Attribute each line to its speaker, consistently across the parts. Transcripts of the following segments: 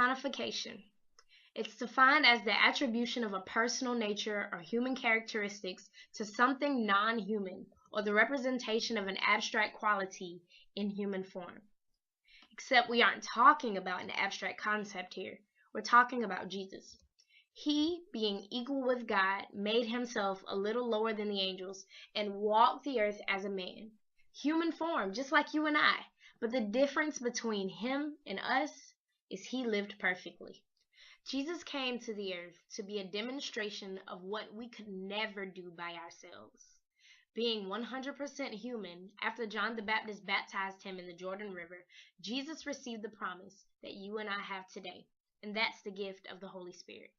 Speaker 1: personification. It's defined as the attribution of a personal nature or human characteristics to something non-human, or the representation of an abstract quality in human form. Except we aren't talking about an abstract concept here. We're talking about Jesus. He, being equal with God, made himself a little lower than the angels and walked the earth as a man. Human form, just like you and I. But the difference between him and us is he lived perfectly. Jesus came to the earth to be a demonstration of what we could never do by ourselves. Being 100% human, after John the Baptist baptized him in the Jordan River, Jesus received the promise that you and I have today, and that's the gift of the Holy Spirit.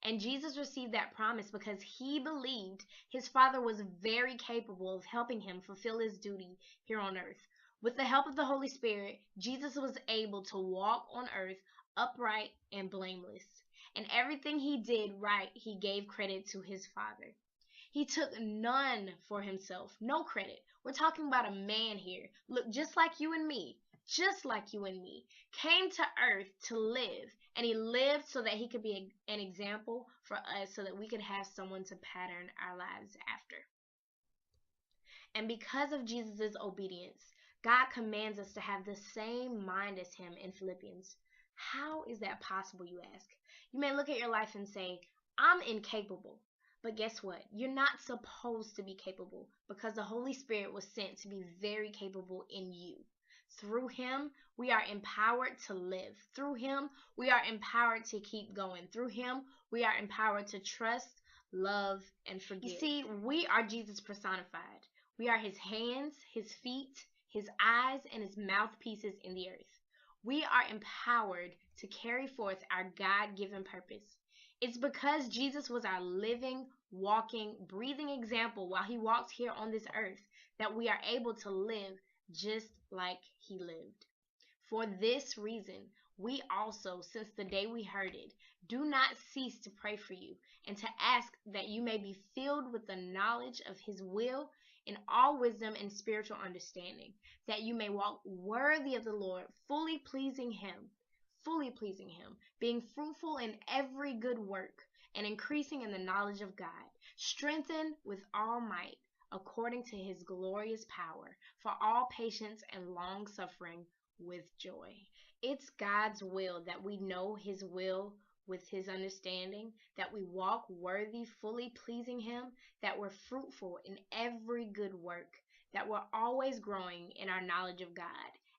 Speaker 1: And Jesus received that promise because he believed his Father was very capable of helping him fulfill his duty here on earth. With the help of the Holy Spirit, Jesus was able to walk on earth upright and blameless. And everything he did right, he gave credit to his Father. He took none for himself, no credit. We're talking about a man here. Look, just like you and me, came to earth to live. And he lived so that he could be an example for us, so that we could have someone to pattern our lives after. And because of Jesus' obedience, God commands us to have the same mind as him in Philippians. How is that possible, you ask? You may look at your life and say, I'm incapable. But guess what? You're not supposed to be capable, because the Holy Spirit was sent to be very capable in you. Through him, we are empowered to live. Through him, we are empowered to keep going. Through him, we are empowered to trust, love, and forgive. You see, we are Jesus personified. We are his hands, his feet, his eyes, and his mouthpieces in the earth. We are empowered to carry forth our God-given purpose. It's because Jesus was our living, walking, breathing example while he walked here on this earth that we are able to live just like he lived. For this reason, we also, since the day we heard it, do not cease to pray for you and to ask that you may be filled with the knowledge of his will in all wisdom and spiritual understanding, that you may walk worthy of the Lord, fully pleasing him, being fruitful in every good work and increasing in the knowledge of God, strengthened with all might according to his glorious power, for all patience and long suffering with joy. It's God's will that we know his will with his understanding, that we walk worthy, fully pleasing him, that we're fruitful in every good work, that we're always growing in our knowledge of God,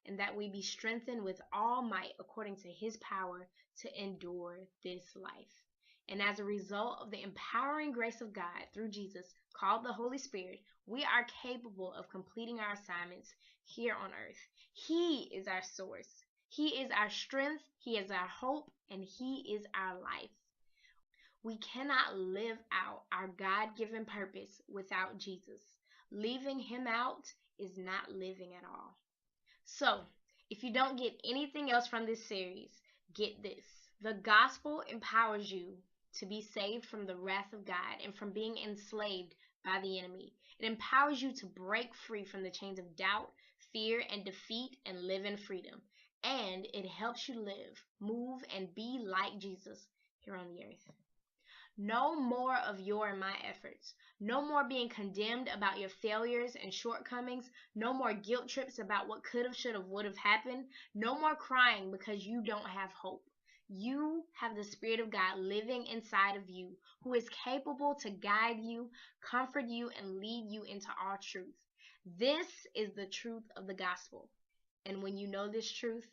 Speaker 1: and that we be strengthened with all might according to his power to endure this life. And as a result of the empowering grace of God through Jesus, called the Holy Spirit, we are capable of completing our assignments here on earth. He is our source. He is our strength. He is our hope, and he is our life. We cannot live out our God-given purpose without Jesus. Leaving him out is not living at all. So, if you don't get anything else from this series, get this. The gospel empowers you to be saved from the wrath of God and from being enslaved by the enemy. It empowers you to break free from the chains of doubt, fear, and defeat and live in freedom. And it helps you live, move, and be like Jesus here on the earth. No more of your and my efforts. No more being condemned about your failures and shortcomings. No more guilt trips about what could have, should have, would have happened. No more crying because you don't have hope. You have the Spirit of God living inside of you, who is capable to guide you, comfort you, and lead you into all truth. This is the truth of the gospel. And when you know this truth,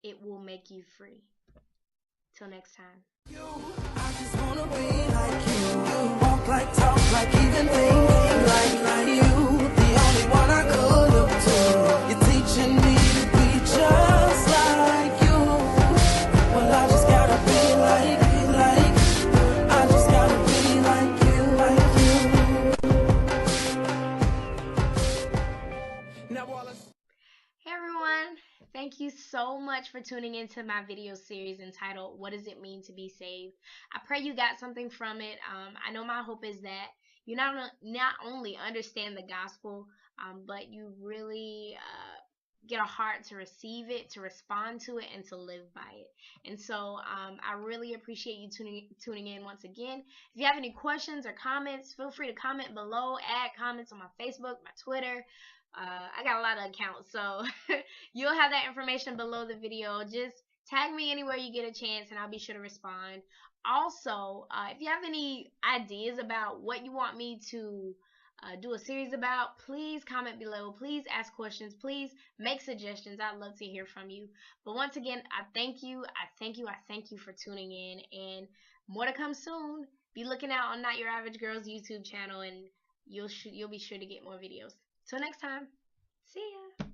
Speaker 1: it will make you free. Till next time.
Speaker 2: I just wanna be like you. Walk like, talk like, even think like you. The only one I could look to. You're teaching me to be just like you. Well, I just gotta be like I just gotta be like you. Now all
Speaker 1: Hey everyone, thank you so much for tuning into my video series entitled What Does It Mean to Be Saved? I pray you got something from it. I know my hope is that you not only understand the gospel, but you really get a heart to receive it, to respond to it, and to live by it. And so I really appreciate you tuning in once again. If you have any questions or comments, feel free to comment below. Add comments on my Facebook, my Twitter. I got a lot of accounts, so you'll have that information below the video. Just tag me anywhere you get a chance, and I'll be sure to respond. Also, if you have any ideas about what you want me to do a series about, please comment below. Please ask questions. Please make suggestions. I'd love to hear from you. But once again, I thank you. I thank you. I thank you for tuning in. And more to come soon. Be looking out on Not Your Average Girl's YouTube channel, and you'll be sure to get more videos. Till next time. See ya.